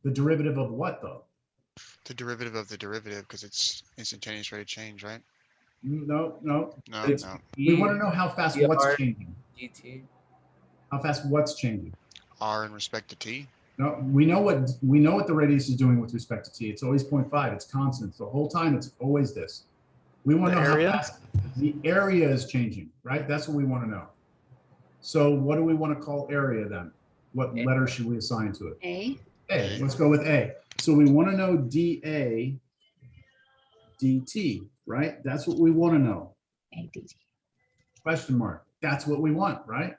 The derivative of what though? The derivative of the derivative, because it's instantaneous rate of change, right? No. No, It's- no. We want to know how fast what's DR. changing. GT. How fast what's changing. R in respect to T. No, we know what the radius is doing with respect to T. It's always 0.5. It's constant. The whole time it's always this. We want to know how fast the area is changing, right? That's what we want to know. So what do we want to call area then? What letter should we assign to it? A. A. Let's go with A. So we want to know dA dt, right? That's what we want to know. A D T. Question mark. That's what we want, right?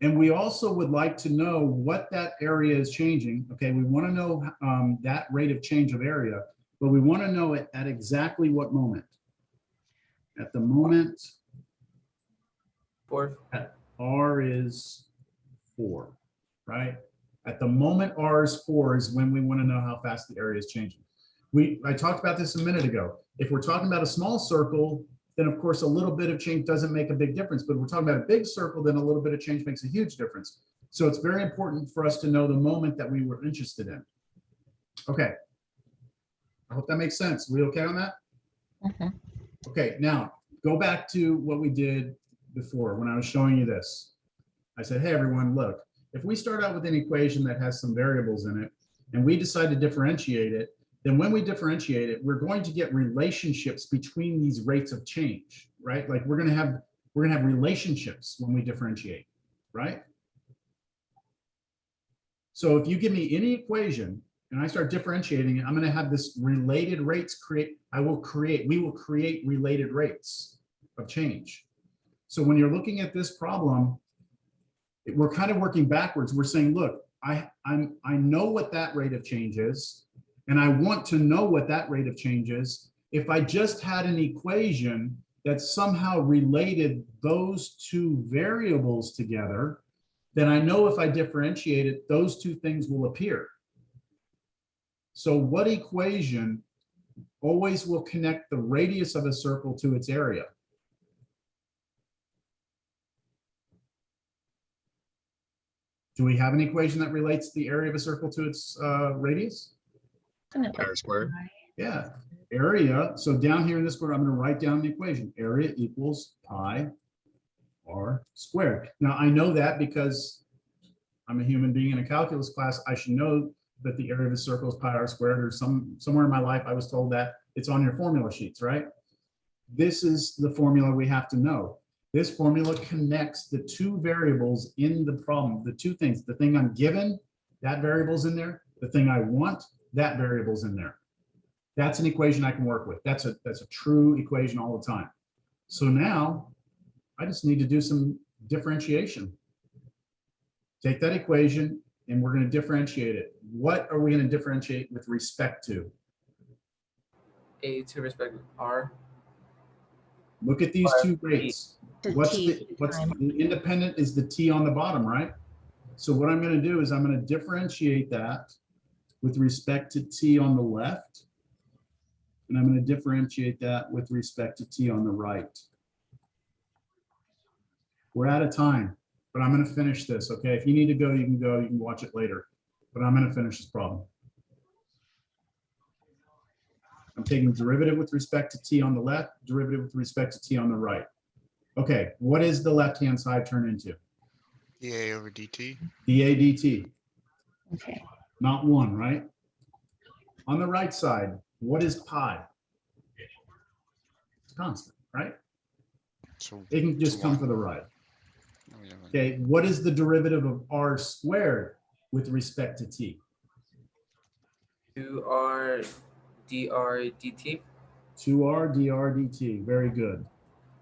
And we also would like to know what that area is changing. Okay, we want to know that rate of change of area, but we want to know it at exactly what moment. At the moment 4. R is 4, right? At the moment R is 4 is when we want to know how fast the area is changing. I talked about this a minute ago. If we're talking about a small circle, then of course a little bit of change doesn't make a big difference. But if we're talking about a big circle, then a little bit of change makes a huge difference. So it's very important for us to know the moment that we were interested in. Okay. I hope that makes sense. We okay on that? Mhm. Okay, now go back to what we did before when I was showing you this. I said, hey, everyone, look, if we start out with an equation that has some variables in it and we decide to differentiate it, then when we differentiate it, we're going to get relationships between these rates of change, right? Like we're gonna have relationships when we differentiate, right? So if you give me any equation and I start differentiating it, I'm going to have this related rates we will create related rates of change. So when you're looking at this problem, we're kind of working backwards. We're saying, look, I know what that rate of change is, and I want to know what that rate of change is. If I just had an equation that somehow related those two variables together, then I know if I differentiate it, those two things will appear. So what equation always will connect the radius of a circle to its area? Do we have an equation that relates the area of a circle to its radius? Isn't it like R squared. Yeah, area. So down here in this corner, I'm going to write down the equation. Area equals pi r squared. Now I know that because I'm a human being in a calculus class. I should know that the area of a circle is pi r squared, or somewhere in my life I was told that it's on your formula sheets, right? This is the formula we have to know. This formula connects the two variables in the problem, the two things, the thing I'm given, that variable's in there, the thing I want, that variable's in there. That's an equation I can work with. That's a true equation all the time. So now I just need to do some differentiation. Take that equation and we're going to differentiate it. What are we going to differentiate with respect to? A to respect R. Look at these two rates. the What's t time? the independent is the t on the bottom, right? So what I'm going to do is I'm going to differentiate that with respect to t on the left. And I'm going to differentiate that with respect to t on the right. We're out of time, but I'm going to finish this, okay? If you need to go, you can watch it later, but I'm going to finish this problem. I'm taking derivative with respect to t on the left, derivative with respect to t on the right. Okay, what is the left-hand side turn into? dA over dt. dA dt, Okay. not 1, right? On the right side, what is pi? It's constant, right? So It can just So come one. for the ride. we have a- Okay, what is the derivative of r squared with respect to t? 2R dr dt. 2r dr dt, very good.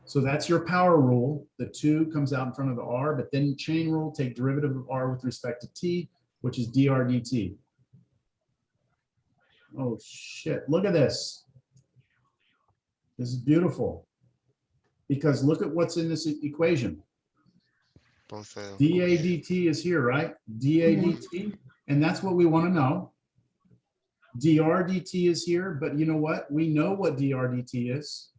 So that's your power rule. The 2 comes out in front of the r, but then chain rule, take derivative of r with respect to t, which is dr dt. Oh shit, look at this. This is beautiful. Because look at what's in this equation. both dA dt is here, right? dA dt, and that's what we want to know. dr dt is here, but you know what? We know what dr dt is.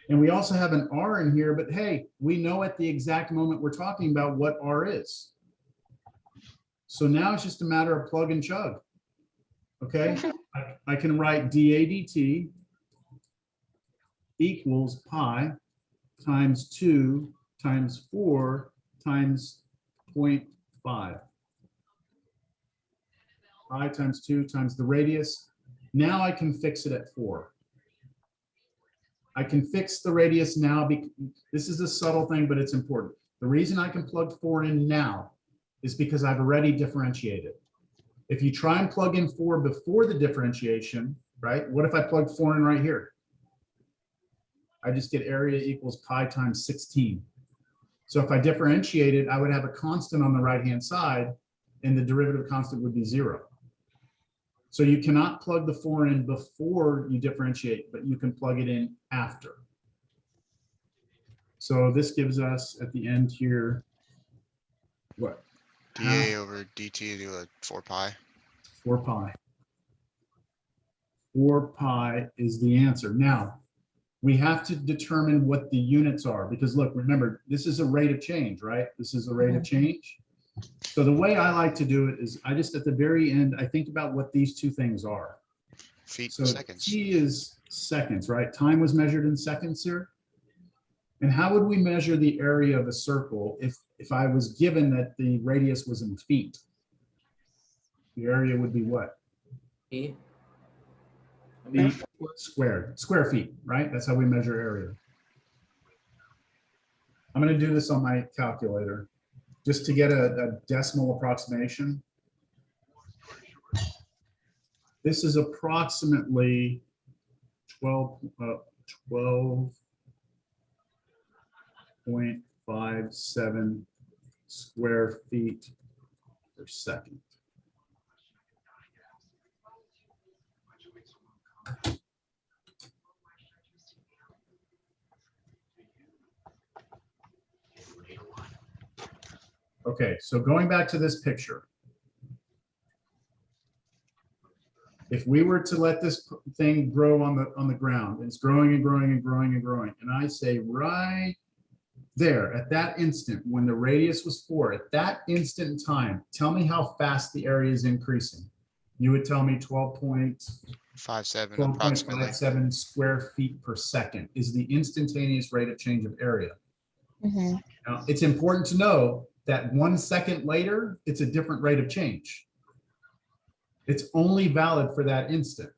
And we also have an r in here, but hey, we know at the exact moment we're talking about what r is. So now it's just a matter of plug and chug. Okay, I can write dA dt equals pi times 2 times 4 times 0.5. Pi times 2 times the radius. Now I can fix it at 4. I can fix the radius now. This is a subtle thing, but it's important. The reason I can plug 4 in now is because I've already differentiated. If you try and plug in 4 before the differentiation, right? What if I plug 4 in right here? I just get area equals pi times 16. So if I differentiate it, I would have a constant on the right-hand side, and the derivative constant would be 0. So you cannot plug the 4 in before you differentiate, but you can plug it in after. So this gives us at the end here, what? dA over dt is equal to 4 pi. 4 pi. 4 pi is the answer. Now, we have to determine what the units are, because look, remember, this is a rate of change, right? This is a rate of change. So the way I like to do it is I just, at the very end, I think about what these two things are. Feet So and seconds. T is seconds, right? Time was measured in seconds here. And how would we measure the area of a circle if I was given that the radius was in feet? The area would be what? Feet. Feet squared, square feet, right? That's how we measure area. I'm going to do this on my calculator just to get a decimal approximation. This is approximately 12.57 square feet per second. Okay, so going back to this picture. If we were to let this thing grow on the ground, it's growing and growing and growing and growing, and I say right there at that instant when the radius was 4, at that instant in time, tell me how fast the area is increasing. You would tell me 5.7 approximately. 12.57 square feet per second is the instantaneous rate of change of area. Mhm. Now, it's important to know that 1 second later, it's a different rate of change. It's only valid for that instant.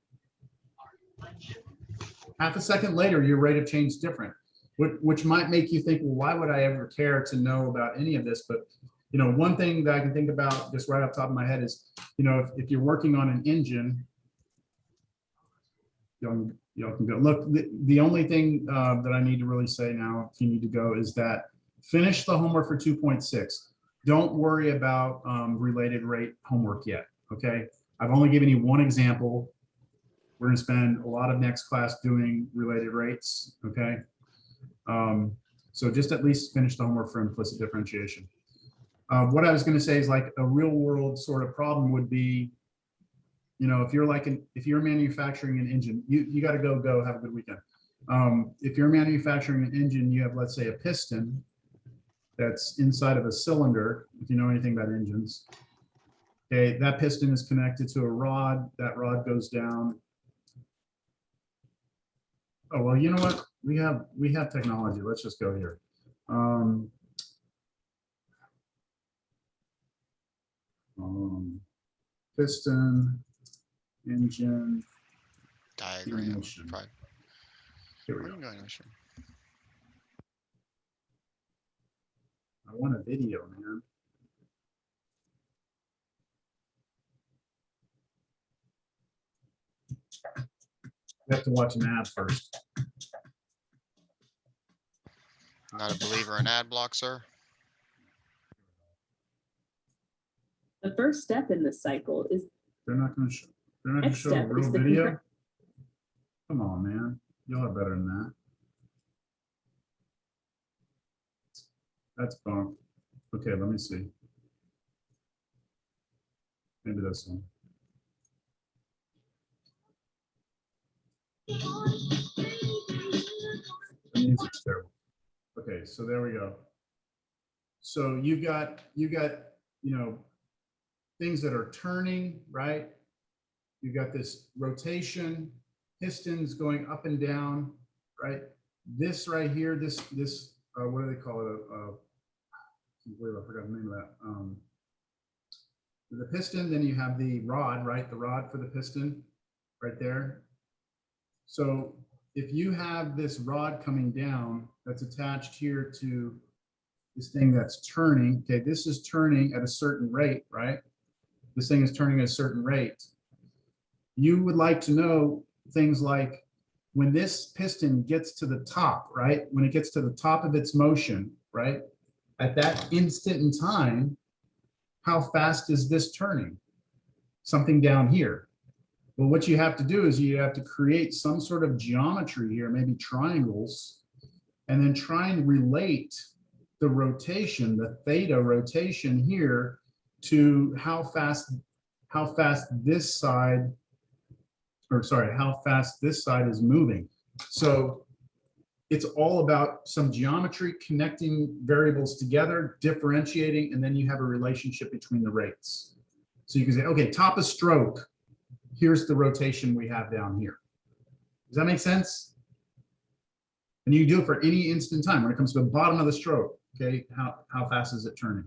Half a second later, your rate of change is different, which might make you think, well, why would I ever care to know about any of this? But, you know, one thing that I can think about just right off the top of my head is, you know, if you're working on an engine, y'all can go. Look, the only thing that I need to really say now, if you need to go, is that finish the homework for 2.6. Don't worry about related rate homework yet, okay? I've only given you one example. We're gonna spend a lot of next class doing related rates, okay? So just at least finish the homework for implicit differentiation. What I was gonna say is like a real world sort of problem would be, you know, if you're manufacturing an engine, you gotta go, have a good weekend. If you're manufacturing an engine, you have, let's say, a piston that's inside of a cylinder, if you know anything about engines. Okay, that piston is connected to a rod. That rod goes down. Oh, well, you know what? We have technology. Let's just go here. Piston, engine, Diagram. motion. Probably. Here we Where go. are you going, Ocean? I want a video, man. You have to watch an ad first. Not a believer in ad block, sir. The first step in this cycle is They're not going to show. They're not going to Next show a step real is the video. compre- Come on, man. You'll have better than that. That's bunk. Okay, let me see. Maybe this one. The music's terrible. Okay, so there we go. So you got, you know, things that are turning, right? You got this rotation, pistons going up and down, right? This right here, this what do they call it? I forgot the name of that. The piston, then you have the rod, right? The rod for the piston right there. So if you have this rod coming down that's attached here to this thing that's turning, okay, this is turning at a certain rate, right? This thing is turning at a certain rate. You would like to know things like when this piston gets to the top, right? When it gets to the top of its motion, right? At that instant in time, how fast is this turning? Something down here. Well, what you have to do is you have to create some sort of geometry here, maybe triangles, and then try and relate the rotation, the theta rotation here to how fast this side or sorry, how fast this side is moving. So it's all about some geometry, connecting variables together, differentiating, and then you have a relationship between the rates. So you can say, okay, top of stroke, here's the rotation we have down here. Does that make sense? And you do it for any instant time. When it comes to the bottom of the stroke, okay, how fast is it turning?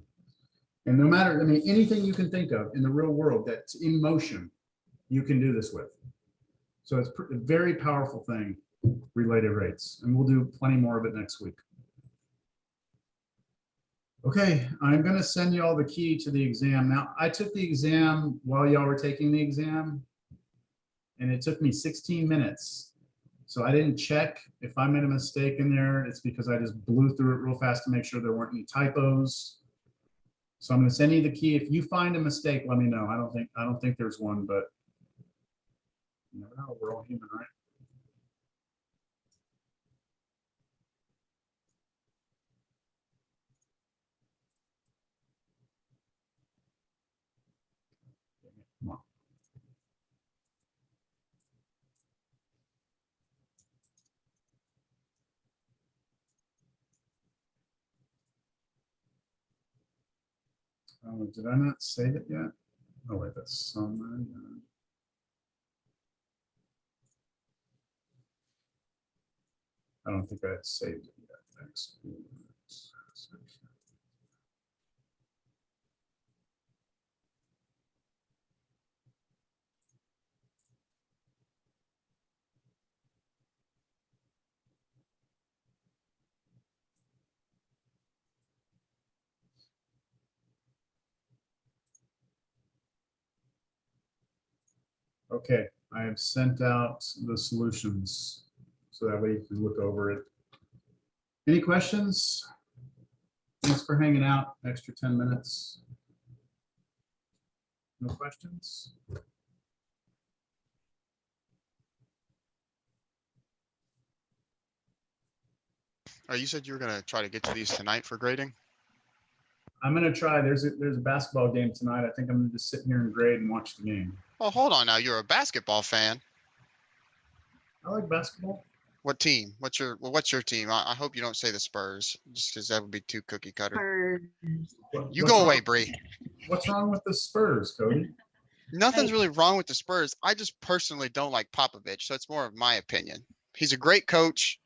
And no matter, I mean, anything you can think of in the real world that's in motion, you can do this with. So it's a very powerful thing, related rates, and we'll do plenty more of it next week. Okay, I'm gonna send you all the key to the exam. Now, I took the exam while y'all were taking the exam, and it took me 16 minutes. So I didn't check if I made a mistake in there. It's because I just blew through it real fast to make sure there weren't any typos. So I'm gonna send you the key. If you find a mistake, let me know. I don't think there's one, but you never know, we're all human, right? Come on. Oh, did I not save it yet? Oh wait, that's somewhere. I don't think I had saved it yet. Thanks. Okay, I have sent out the solutions so that way you can look over it. Any questions? Thanks for hanging out, extra 10 minutes. No questions? Oh, you said you were gonna try to get to these tonight for grading? I'm gonna try, there's a basketball game tonight. I think I'm gonna just sit here and grade and watch the game. Well, hold on now. You're a basketball fan. I like basketball. What team? What's your team? I hope you don't say the Spurs, just because that would be too cookie cutter. You What's go wrong- away, Bree. What's wrong with the Spurs, Cody? Nothing's really wrong with the Spurs. I just personally don't like Popovich, so it's more of my opinion. He's a great coach.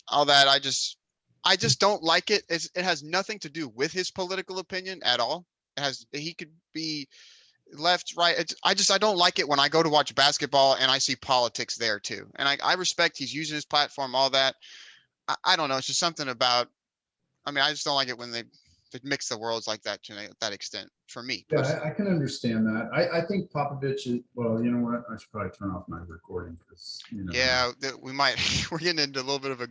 All that. I just don't like it. It has nothing to do with his political opinion at all. He could be left, right. I don't like it when I go to watch basketball and I see politics there too. And I respect he's using his platform, all that. I don't know. It's just something about, I mean, I just don't like it when they mix the worlds like that to that extent for me. Yeah, personally. I can understand that. I think Popovich is, well, you know what? I should probably turn off my recording because, you know. Yeah, we might, we're getting into a little bit of a gray